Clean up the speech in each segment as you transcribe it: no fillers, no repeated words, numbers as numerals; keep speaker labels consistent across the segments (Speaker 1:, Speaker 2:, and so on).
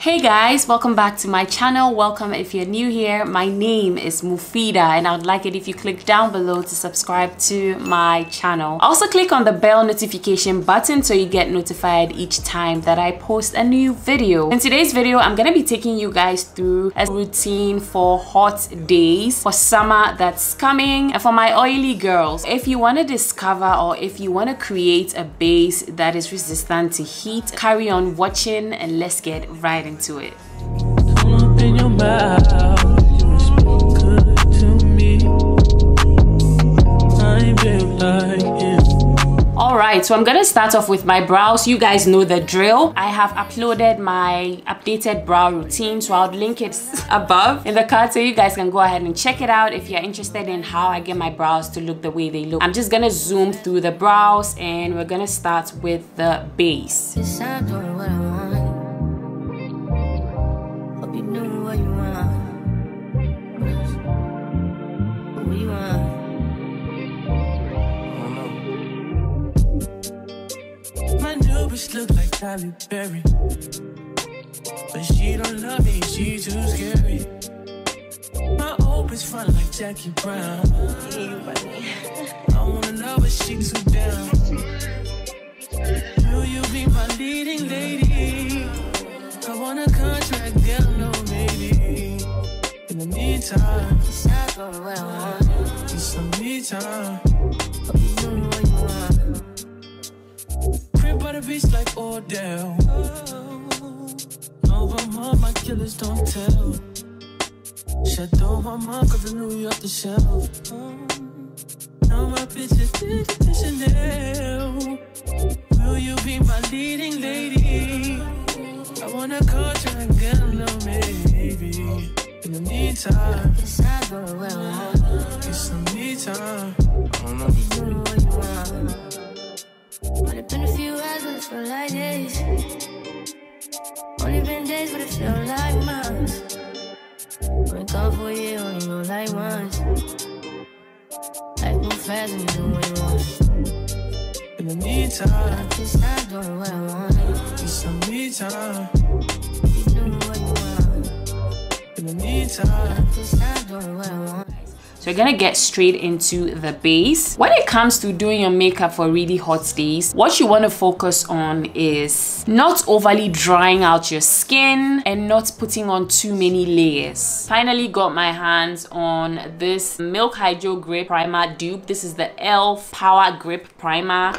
Speaker 1: Hey guys, welcome back to my channel. Welcome if you're new here. My name is Muphidaht and I would like it if you click down below to subscribe to my channel. Also click on the bell notification button so you get notified each time that I post a new video. In today's video, I'm gonna be taking you guys through a routine for hot days, for summer that's coming, and for my oily girls. If you want to discover or if you want to create a base that is resistant to heat, carry on watching and let's get right into it. Alright, so I'm gonna start off with my brows. You guys know the drill. I have uploaded my updated brow routine, so I'll link it above in the card so you guys can go ahead and check it out if you're interested in how I get my brows to look the way they look. I'm just gonna zoom through the brows and we're gonna start with the base.
Speaker 2: Look like Halle Berry, but she don't love me, she too scary. My hope is front like Jackie Brown. I wanna love her, she too down. Will you be my leading lady? I want a contract, girl, no maybe. In the meantime, it's not going well. It's some me time. By the beach like Odell. Over my killers don't tell. Shadow my cause I New York the shelf. Now my bitches did Chanel. Will you be my leading lady? I want a contract, girl, no maybe. In the meantime, it's not going well. It's some me time. I don't know. You know what you want. Only been a few hours, but it feel like days. Only been days, but it feel like months. Been gone for a year, only know like once. Life move fast and you do what you want. In the meantime, it's not doing what I want. It's some me time. You do what you want. In the meantime, it's not doing what I want.
Speaker 1: So we're gonna get straight into the base. When it comes to doing your makeup for really hot days, what you want to focus on is not overly drying out your skin and not putting on too many layers. Finally got my hands on this Milk Hydro Grip Primer dupe. This is the e.l.f. Power Grip Primer.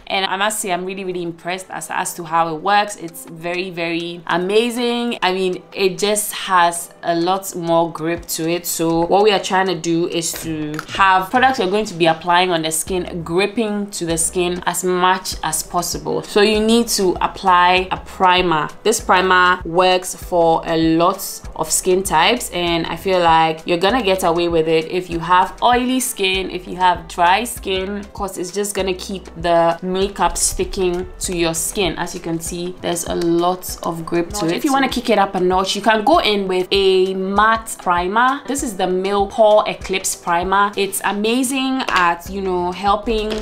Speaker 1: And I must say I'm really impressed as to how it works. It's very amazing. I mean, it just has a lot more grip to it. So what we are trying to do is to have products you're going to be applying on the skin gripping to the skin as much as possible. So you need to apply a primer. This primer works for a lot of skin types and I feel like you're gonna get away with it if you have oily skin, if you have dry skin, because it's just gonna keep the makeup sticking to your skin. As you can see, there's a lot of grip to it. If you want to kick it up a notch, you can go in with a matte primer. This is the Milk Pore Eclipse Primer. It's amazing at, you know, helping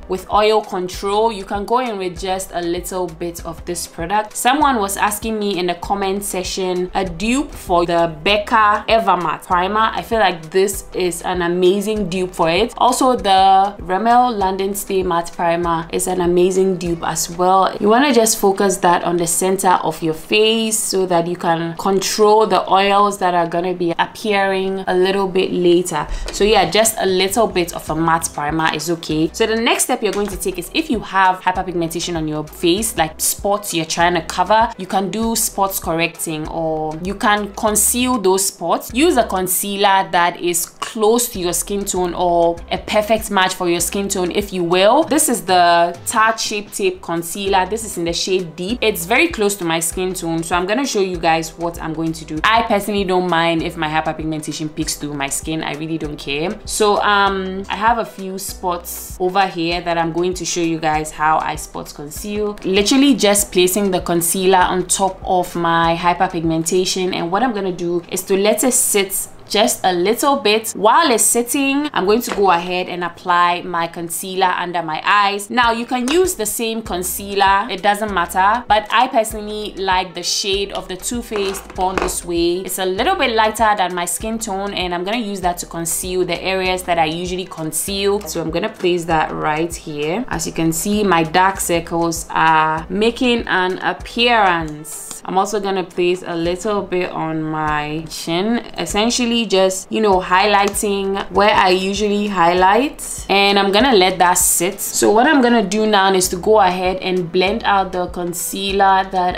Speaker 1: with oil control. You can go in with just a little bit of this product. Someone was asking me in the comment section a dupe for the Becca Evermatte primer. I feel like this is an amazing dupe for it. Also the Rimmel London Stay Matte primer is an amazing dupe as well. You want to just focus that on the center of your face so that you can control the oils that are going to be appearing a little bit later. So yeah, just a little bit of a matte primer is okay. So the next step you're going to take is if you have hyperpigmentation on your face, like spots you're trying to cover, you can do spots correcting or you can conceal those spots. Use a concealer that is close to your skin tone or a perfect match for your skin tone, if you will. This is the Tarte Shape Tape Concealer. This is in the shade Deep. It's very close to my skin tone, so I'm gonna show you guys what I'm going to do. I personally don't mind if my hyperpigmentation peeks through my skin. I really don't care. So I have a few spots over here that I'm going to show you guys how I spot conceal. Literally just placing the concealer on top of my hyperpigmentation, and what I'm gonna do is to let it sit just a little bit. While it's sitting, I'm going to go ahead and apply my concealer under my eyes. Now you can use the same concealer, it doesn't matter, but I personally like the shade of the Too Faced Born This Way. It's a little bit lighter than my skin tone, and I'm gonna use that to conceal the areas that I usually conceal. So I'm gonna place that right here. As you can see, my dark circles are making an appearance. I'm also gonna place a little bit on my chin, essentially just, you know, highlighting where I usually highlight, and I'm gonna let that sit. So what I'm gonna do now is to go ahead and blend out the concealer that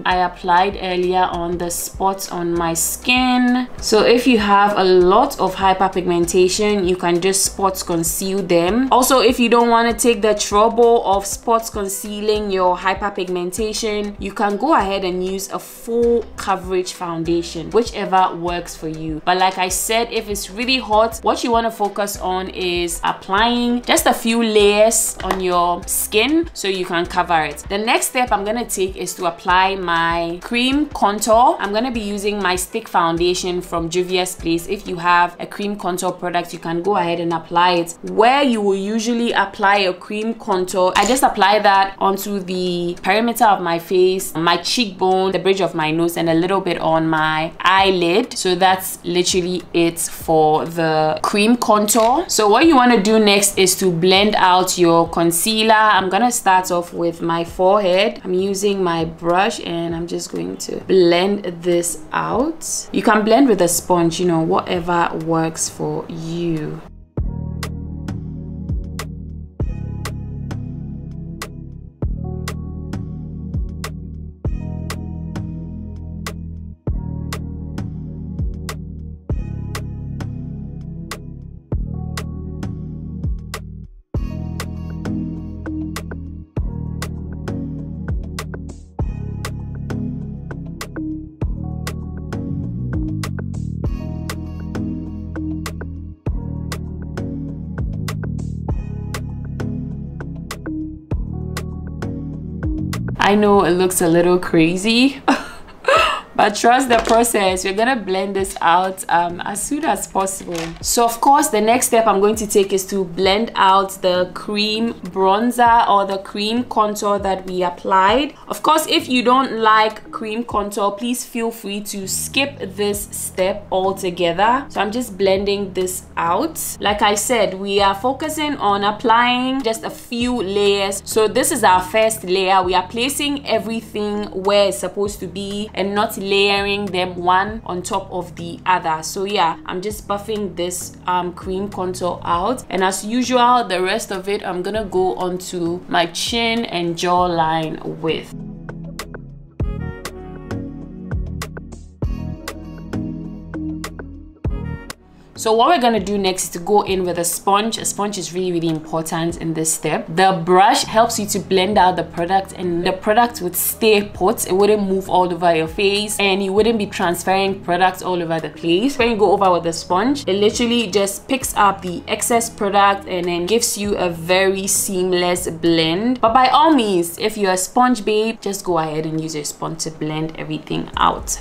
Speaker 1: I applied earlier on the spots on my skin. So if you have a lot of hyperpigmentation, you can just spot conceal them. Also, if you don't want to take the trouble of spot concealing your hyperpigmentation, you can go ahead and use a full coverage foundation, whichever works for you. But like I said, if it's really hot, what you want to focus on is applying just a few layers on your skin so you can cover it. The next step I'm gonna take is to apply my cream contour. I'm gonna be using my stick foundation from Juvia's Place. If you have a cream contour product, you can go ahead and apply it where you will usually apply a cream contour. I just apply that onto the perimeter of my face, my cheekbone, the bridge of my nose, and a little bit on my eyelid. So that's literally it for the cream contour. So what you want to do next is to blend out your concealer. I'm gonna start off with my forehead. I'm using my brush and I'm just going to blend this out. You can blend with a sponge, you know, whatever works for you. I know it looks a little crazy, but trust the process. We're gonna blend this out as soon as possible. So of course, the next step I'm going to take is to blend out the cream bronzer or the cream contour that we applied. Of course, if you don't like cream contour, please feel free to skip this step altogether. So I'm just blending this out. Like I said, we are focusing on applying just a few layers. So this is our first layer. We are placing everything where it's supposed to be and not layering them one on top of the other. So yeah, I'm just buffing this cream contour out, and as usual, the rest of it I'm gonna go onto my chin and jawline with. So what we're gonna do next is to go in with a sponge. A sponge is really important in this step. The brush helps you to blend out the product, and the product would stay put. It wouldn't move all over your face, and you wouldn't be transferring product all over the place. When you go over with the sponge, it literally just picks up the excess product and then gives you a very seamless blend. But by all means, if you're a sponge babe, just go ahead and use your sponge to blend everything out.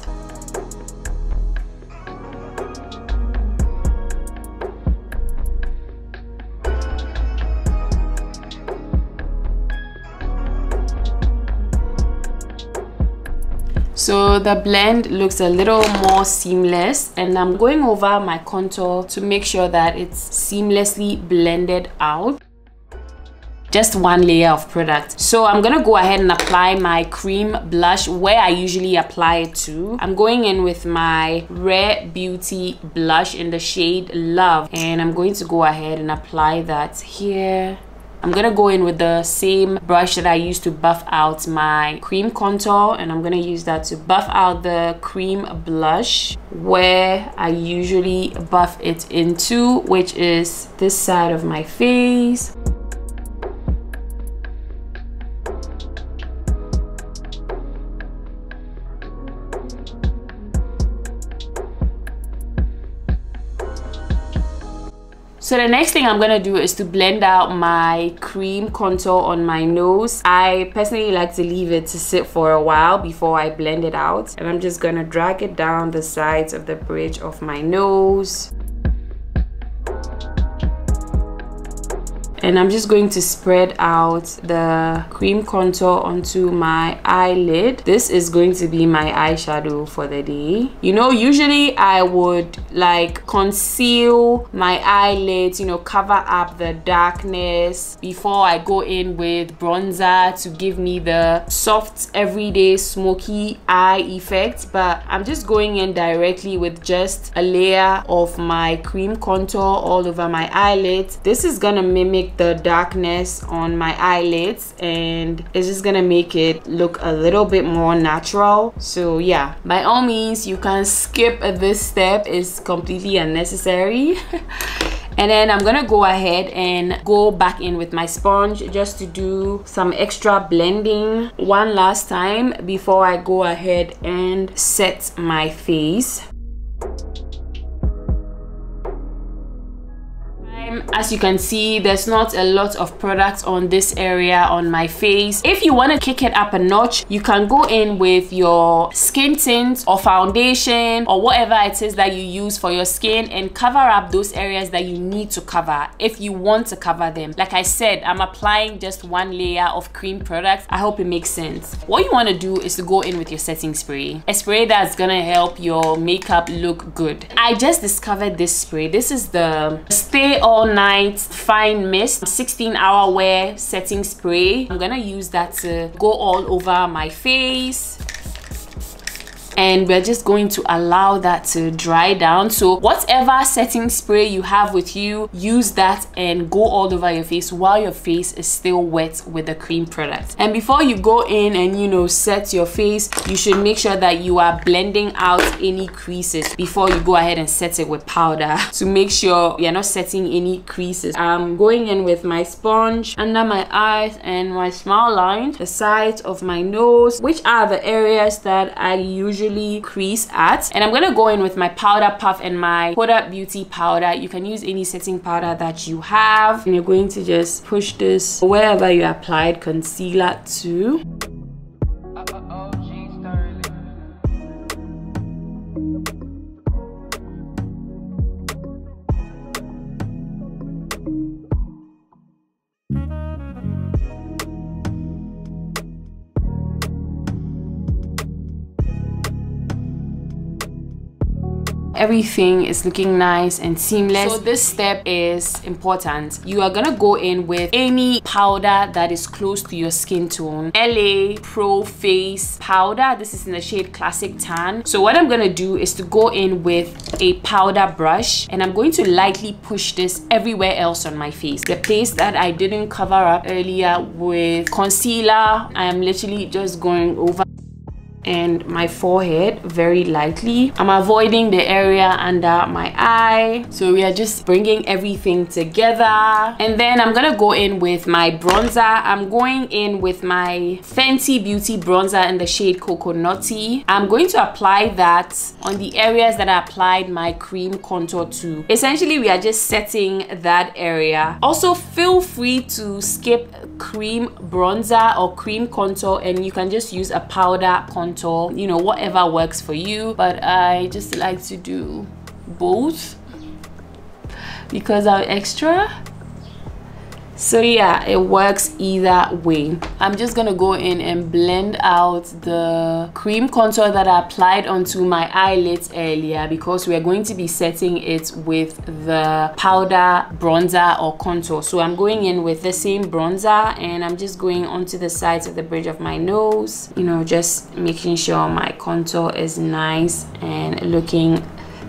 Speaker 1: So the blend looks a little more seamless, and I'm going over my contour to make sure that it's seamlessly blended out. Just one layer of product. So I'm gonna go ahead and apply my cream blush where I usually apply it to. I'm going in with my Rare Beauty blush in the shade Love, and I'm going to go ahead and apply that here. I'm gonna go in with the same brush that I used to buff out my cream contour, and I'm gonna use that to buff out the cream blush where I usually buff it into, which is this side of my face. So the next thing I'm gonna do is to blend out my cream contour on my nose. I personally like to leave it to sit for a while before I blend it out. And I'm just gonna drag it down the sides of the bridge of my nose. And I'm just going to spread out the cream contour onto my eyelid. This is going to be my eyeshadow for the day. You know, usually I would like conceal my eyelids, you know, cover up the darkness before I go in with bronzer to give me the soft, everyday, smoky eye effect. But I'm just going in directly with just a layer of my cream contour all over my eyelids. This is gonna mimic the darkness on my eyelids and it's just gonna make it look a little bit more natural. So yeah, by all means you can skip this step, it's completely unnecessary. And then I'm gonna go ahead and go back in with my sponge just to do some extra blending one last time before I go ahead and set my face. As you can see, there's not a lot of product on this area on my face. If you want to kick it up a notch, you can go in with your skin tint or foundation or whatever it is that you use for your skin and cover up those areas that you need to cover if you want to cover them. Like I said, I'm applying just one layer of cream product. I hope it makes sense. What you want to do is to go in with your setting spray, a spray that's gonna help your makeup look good. I just discovered this spray. This is the Stay All Night Fine Mist 16-hour wear setting spray. I'm gonna use that to go all over my face. And we're just going to allow that to dry down. So whatever setting spray you have with you, use that and go all over your face while your face is still wet with the cream product. And before you go in and, you know, set your face, you should make sure that you are blending out any creases before you go ahead and set it with powder to make sure you're not setting any creases. I'm going in with my sponge under my eyes and my smile line, the sides of my nose, which are the areas that I usually crease at. And I'm gonna go in with my powder puff and my Huda Beauty powder. You can use any setting powder that you have, and you're going to just push this wherever you applied concealer to. Everything is looking nice and seamless. So this step is important. You are gonna go in with any powder that is close to your skin tone. LA Pro Face powder. This is in the shade Classic Tan. So what I'm gonna do is to go in with a powder brush and I'm going to lightly push this everywhere else on my face. The place that I didn't cover up earlier with concealer, I am literally just going over and my forehead very lightly. I'm avoiding the area under my eye. So we are just bringing everything together. And then I'm gonna go in with my bronzer. I'm going in with my Fenty Beauty bronzer in the shade Coconutty. I'm going to apply that on the areas that I applied my cream contour to. Essentially, we are just setting that area. Also, feel free to skip cream bronzer or cream contour and you can just use a powder contour, you know, whatever works for you. But I just like to do both because I'm extra. So yeah, it works either way. I'm just gonna go in and blend out the cream contour that I applied onto my eyelids earlier because we are going to be setting it with the powder bronzer or contour. So I'm going in with the same bronzer and I'm just going onto the sides of the bridge of my nose, you know, just making sure my contour is nice and looking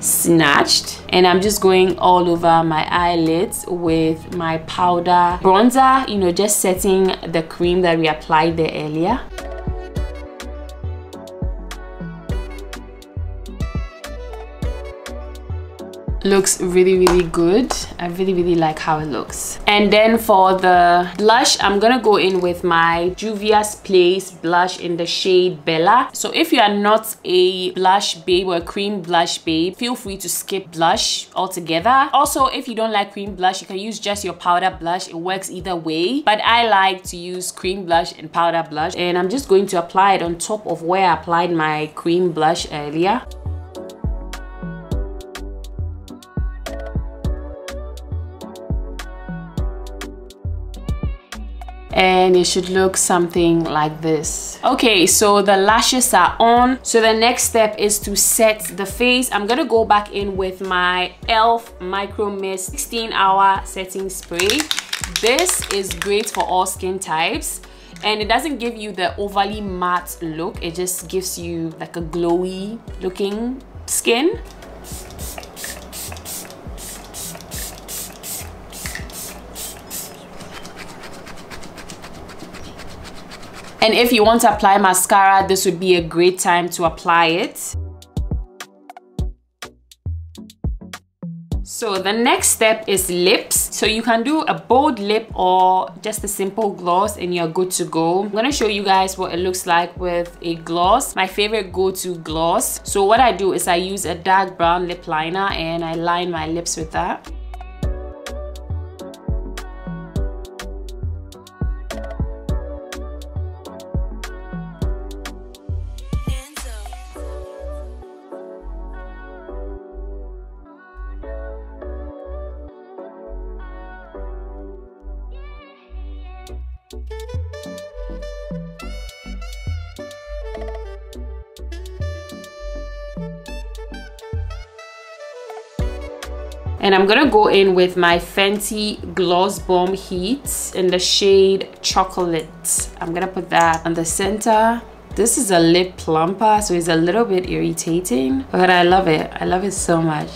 Speaker 1: snatched. And I'm just going all over my eyelids with my powder bronzer, you know, just setting the cream that we applied there earlier. Looks really good. I really like how it looks. And then for the blush, I'm gonna go in with my Juvia's Place blush in the shade Bella. So if you are not a blush babe or a cream blush babe, feel free to skip blush altogether. Also, if you don't like cream blush, you can use just your powder blush. It works either way, but I like to use cream blush and powder blush, and I'm just going to apply it on top of where I applied my cream blush earlier. And it should look something like this. Okay, so the lashes are on. So the next step is to set the face. I'm gonna go back in with my e.l.f. Micro Mist 16-hour setting spray. This is great for all skin types, and it doesn't give you the overly matte look. It just gives you like a glowy looking skin. And if you want to apply mascara, this would be a great time to apply it. So the next step is lips. So you can do a bold lip or just a simple gloss and you're good to go. I'm gonna show you guys what it looks like with a gloss. My favorite go-to gloss. So what I do is I use a dark brown lip liner and I line my lips with that. And I'm gonna go in with my Fenty Gloss Bomb Heat in the shade Chocolate. I'm gonna put that on the center. This is a lip plumper, so it's a little bit irritating, but I love it. I love it so much.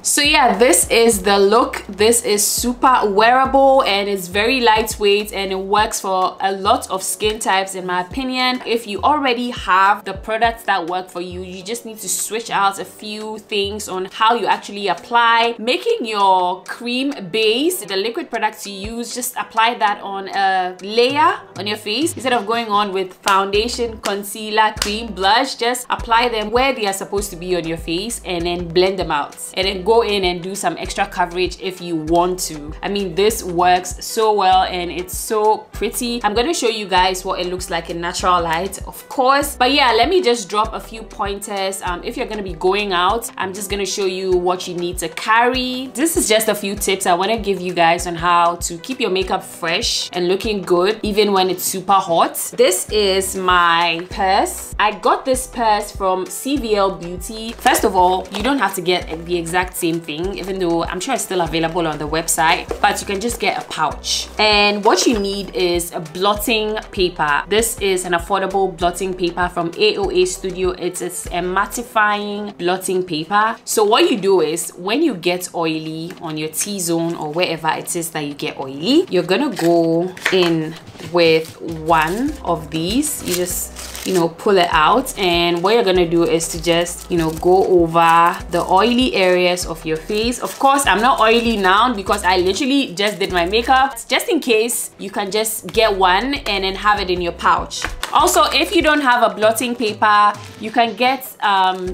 Speaker 1: So yeah, this is the look. This is super wearable and it's very lightweight and it works for a lot of skin types in my opinion. If you already have the products that work for you, you just need to switch out a few things on how you actually apply. Making your cream base, the liquid products you use, just apply that on a layer on your face instead of going on with foundation, concealer, cream, blush. Just apply them where they are supposed to be on your face and then blend them out, and then go in and do some extra coverage if you want to. I mean, this works so well and it's so pretty. I'm going to show you guys what it looks like in natural light, of course, but yeah, let me just drop a few pointers. If you're going to be going out, I'm just going to show you what you need to carry. This is just a few tips I want to give you guys on how to keep your makeup fresh and looking good even when it's super hot. This is my purse. I got this purse from CVL Beauty. First of all, you don't have to get the exact same thing, even though I'm sure it's still available on the website, but you can just get a pouch. And what you need is a blotting paper. This is an affordable blotting paper from AOA Studio. It is a mattifying blotting paper. So what you do is when you get oily on your T-zone or wherever it is that you get oily, you're gonna go in with one of these. You just, you know, pull it out, and what you're gonna do is to just, you know, go over the oily areas of your face. Of course, I'm not oily now because I literally just did my makeup. Just in case, you can just get one and then have it in your pouch. Also, if you don't have a blotting paper, you can get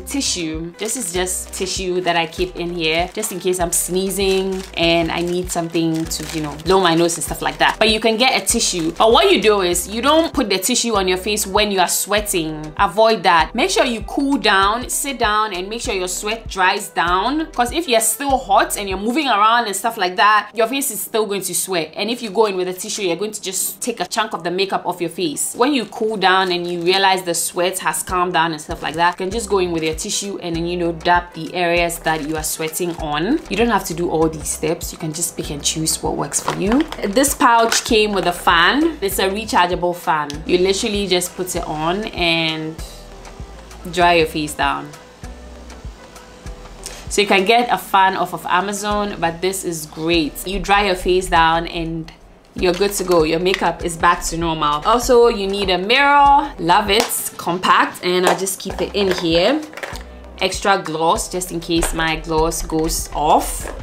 Speaker 1: tissue. This is just tissue that I keep in here just in case I'm sneezing and I need something to, you know, blow my nose and stuff like that. But you can get a tissue. But what you do is you don't put the tissue on your face when you are sweating. Avoid that. Make sure you cool down, sit down, and make sure your sweat dries down, because if you're still hot and you're moving around and stuff like that, your face is still going to sweat. And if you go in with a tissue, you're going to just take a chunk of the makeup off your face. When you cool down and you realize the sweat has calmed down and stuff like that, you can just go in with your tissue and then, you know, dab the areas that you are sweating on. You don't have to do all these steps. You can just pick and choose what works for you. This pouch came with a fan. It's a rechargeable fan. You literally just put it on and dry your face down. So you can get a fan off of Amazon, but this is great. You dry your face down and you're good to go. Your makeup is back to normal. Also, you need a mirror. Love it. Compact. And I'll just keep it in here. Extra gloss just in case my gloss goes off.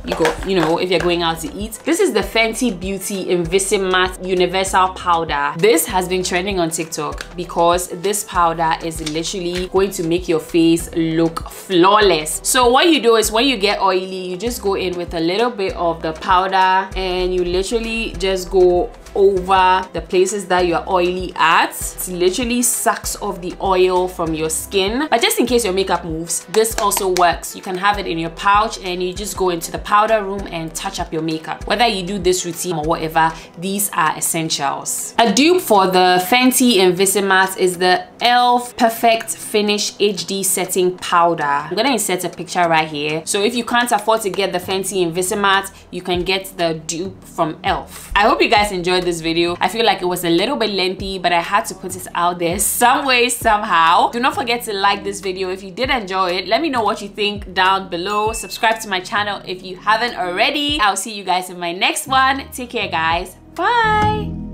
Speaker 1: You know, if you're going out to eat. This is the Fenty Beauty Invisimatte Universal Powder. This has been trending on TikTok because this powder is literally going to make your face look flawless. So what you do is when you get oily, you just go in with a little bit of the powder and you literally just go over the places that you're oily at. It literally sucks off the oil from your skin. But just in case your makeup moves, this also works. You can have it in your pouch and you just go into the powder room and touch up your makeup. Whether you do this routine or whatever, these are essentials. A dupe for the Fenty Invisimatte is the e.l.f. Perfect Finish HD Setting Powder. I'm gonna insert a picture right here. So if you can't afford to get the Fenty Invisimatte, you can get the dupe from e.l.f. I hope you guys enjoyed this video. I feel like it was a little bit lengthy, but I had to put it out there some way, somehow. Do not forget to like this video if you did enjoy it. Let me know what you think down below. Subscribe to my channel if you haven't already. I'll see you guys in my next one. Take care, guys. Bye.